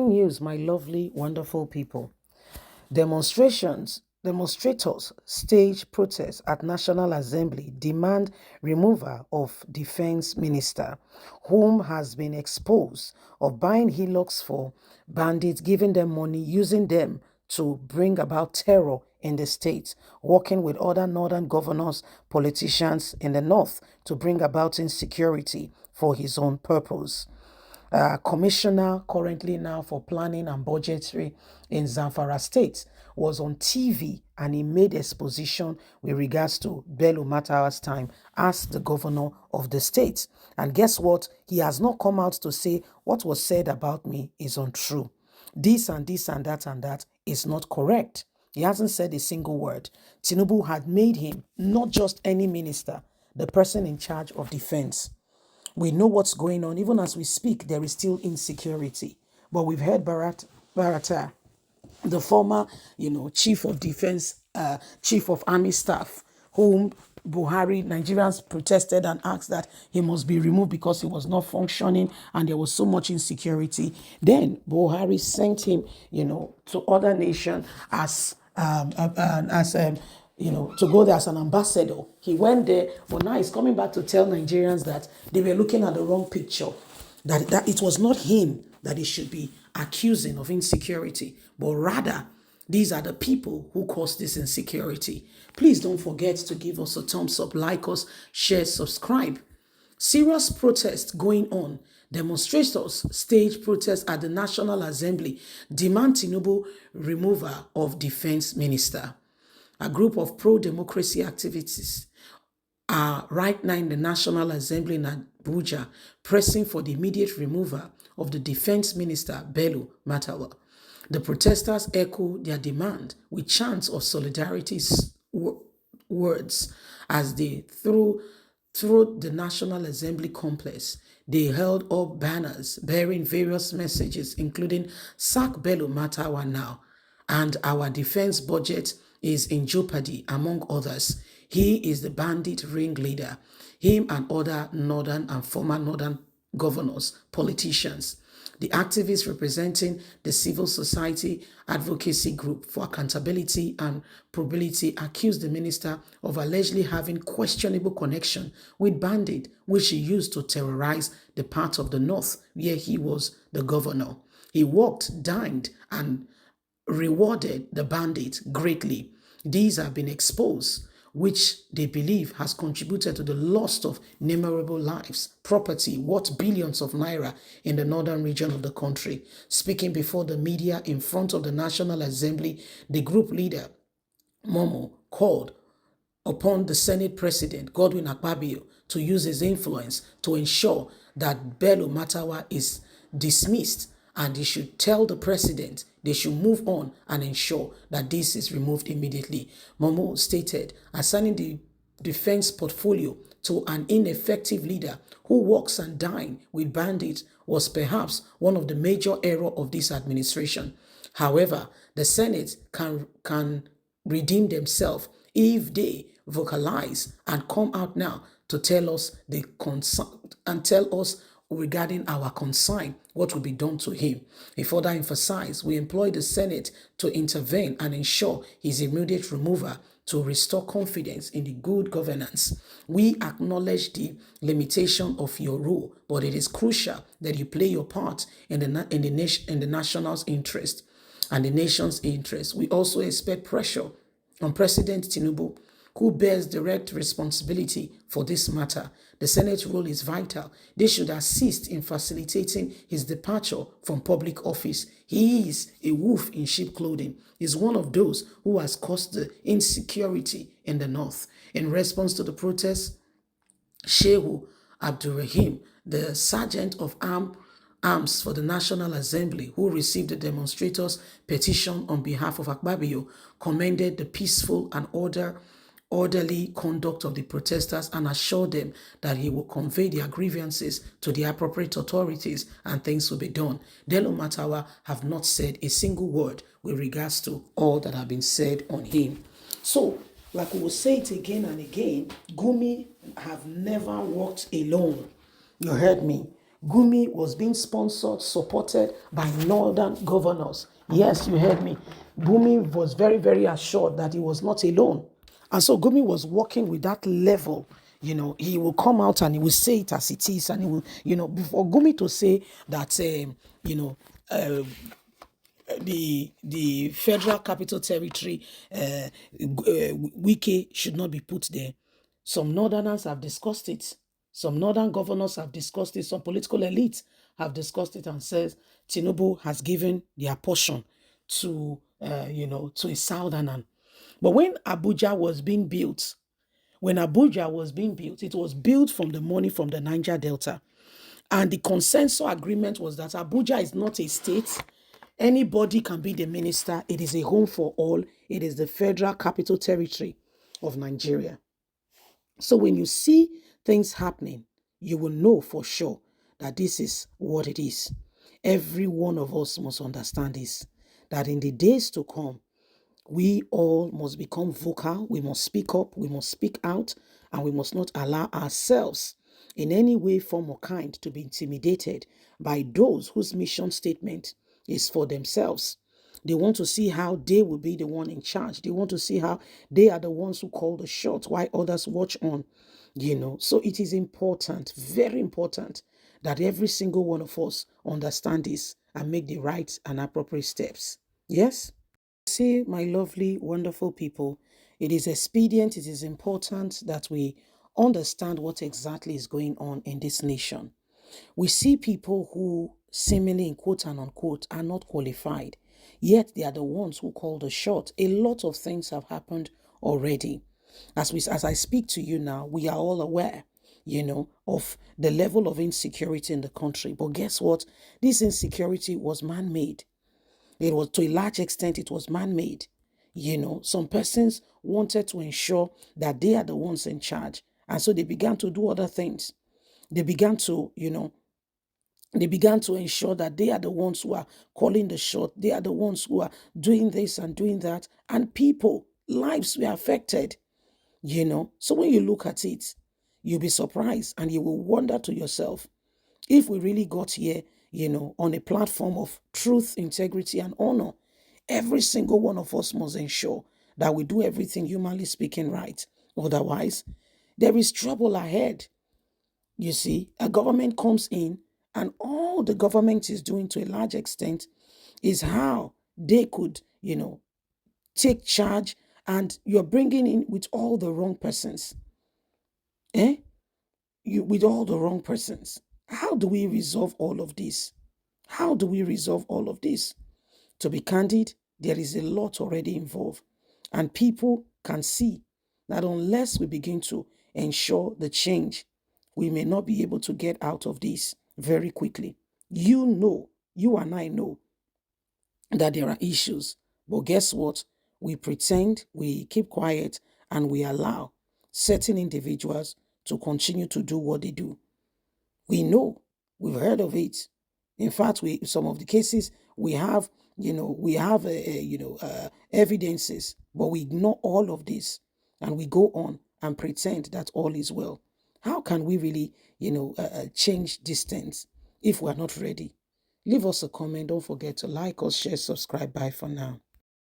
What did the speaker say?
News, my lovely, wonderful people. Demonstrators stage protests at National Assembly demand removal of Defense Minister, whom has been exposed of buying hillocks for bandits, giving them money, using them to bring about terror in the state, working with other northern governors, politicians in the north to bring about insecurity for his own purpose. Commissioner currently now for planning and budgetary in Zamfara State was on TV and he made exposition with regards to Bello Matawa's time as the governor of the state. And guess what? He has not come out to say what was said about me is untrue. This and this and that is not correct. He hasn't said a single word. Tinubu had made him not just any minister, the person in charge of defense. We know what's going on. Even as we speak, there is still insecurity. But we've heard Barata, the former, chief of defense, chief of army staff, whom Nigerians protested and asked that he must be removed because he was not functioning and there was so much insecurity. Then Buhari sent him, to other nations to go there as an ambassador. He went there, but now he's coming back to tell Nigerians that they were looking at the wrong picture, that it was not him that he should be accusing of insecurity, but rather these are the people who caused this insecurity. Please don't forget to give us a thumbs up, like us, share, subscribe. Serious protest going on. Demonstrators stage protests at the National Assembly demand Tinubu removal of defense minister. A group of pro-democracy activists are right now in the National Assembly in Abuja pressing for the immediate removal of the defense minister, Bello Matawa. The protesters echo their demand with chants of solidarity words as they through the National Assembly complex. They held up banners bearing various messages, including "Sack Bello Matawa now," and "Our defense budget is in jeopardy," among others. He is the bandit ringleader. Him and other northern and former northern governors, politicians. The activists representing the civil society advocacy group for accountability and probability accused the minister of allegedly having questionable connection with bandit, which he used to terrorize the part of the north where he was the governor. He worked, dined, and rewarded the bandits greatly. These have been exposed, which they believe has contributed to the loss of innumerable lives, property worth billions of naira in the northern region of the country. Speaking before the media in front of the National Assembly, the group leader, Momo, called upon the Senate President, Godwin Akpabio, to use his influence to ensure that Bello Matawa is dismissed, and he should tell the president they should move on and ensure that this is removed immediately. Momo stated, assigning the defense portfolio to an ineffective leader who works and dines with bandits was perhaps one of the major errors of this administration. However, the Senate can redeem themselves if they vocalize and come out now to tell us the concern and tell us regarding our concern, what will be done to him. He further emphasized, we employ the Senate to intervene and ensure his immediate removal to restore confidence in the good governance. We acknowledge the limitation of your rule, but it is crucial that you play your part in the nation's interest and the nation's interest. We also expect pressure on President Tinubu, who bears direct responsibility for this matter. The Senate role is vital. They should assist in facilitating his departure from public office. He is a wolf in sheep clothing. He's one of those who has caused the insecurity in the north. In response to the protests, Shehu Abdurrahim, the sergeant of arms for the National Assembly, who received the demonstrators' petition on behalf of Akpabio, commended the peaceful and orderly conduct of the protesters and assured them that he will convey their grievances to the appropriate authorities and things will be done. Bello Matawa have not said a single word with regards to all that have been said on him. So, like we will say it again and again, Gumi have never walked alone. You heard me. Gumi was being sponsored, supported by northern governors. Yes, you heard me. Gumi was very, very assured that he was not alone. And so Gumi was working with that level. He will come out and he will say it as it is. And he will, before Gumi to say that, the Federal Capital Territory, Wike should not be put there. Some northerners have discussed it. Some northern governors have discussed it. Some political elites have discussed it and says Tinubu has given their portion to, to a southerner. But when Abuja was being built, it was built from the money from the Niger Delta. And the consensus agreement was that Abuja is not a state. Anybody can be the minister. It is a home for all. It is the Federal Capital Territory of Nigeria. So when you see things happening, you will know for sure that this is what it is. Every one of us must understand this, that in the days to come, we all must become vocal. We must speak up. We must speak out. And we must not allow ourselves in any way, form, or kind to be intimidated by those whose mission statement is for themselves. They want to see how they will be the one in charge. They want to see how they are the ones who call the shots while others watch on. So it is important, very important, that every single one of us understand this and make the right and appropriate steps. Yes? See, my lovely, wonderful people, it is expedient, it is important that we understand what exactly is going on in this nation. We see people who seemingly, in quote and unquote, are not qualified, yet they are the ones who call the shot. A lot of things have happened already. As I speak to you now, we are all aware, of the level of insecurity in the country. But guess what? This insecurity was man-made. It was, to a large extent, it was man-made. Some persons wanted to ensure that they are the ones in charge. And so they began to do other things. They began to, ensure that they are the ones who are calling the shot. They are the ones who are doing this and doing that. And people, lives were affected, So when you look at it, you'll be surprised and you will wonder to yourself, if we really got here, on a platform of truth, integrity, and honor, every single one of us must ensure that we do everything humanly speaking right. Otherwise, there is trouble ahead. You see, a government comes in, and all the government is doing to a large extent is how they could, take charge, and you're bringing in with all the wrong persons. With all the wrong persons. How do we resolve all of this? How do we resolve all of this? To be candid, there is a lot already involved, and people can see that unless we begin to ensure the change, we may not be able to get out of this very quickly. You and I know that there are issues, but guess what? We pretend, we keep quiet, and we allow certain individuals to continue to do what they do. We know, we've heard of it. In fact, some of the cases we have, evidences, but we ignore all of this and we go on and pretend that all is well. How can we really, change these things if we're not ready? Leave us a comment. Don't forget to like us, share, subscribe. Bye for now.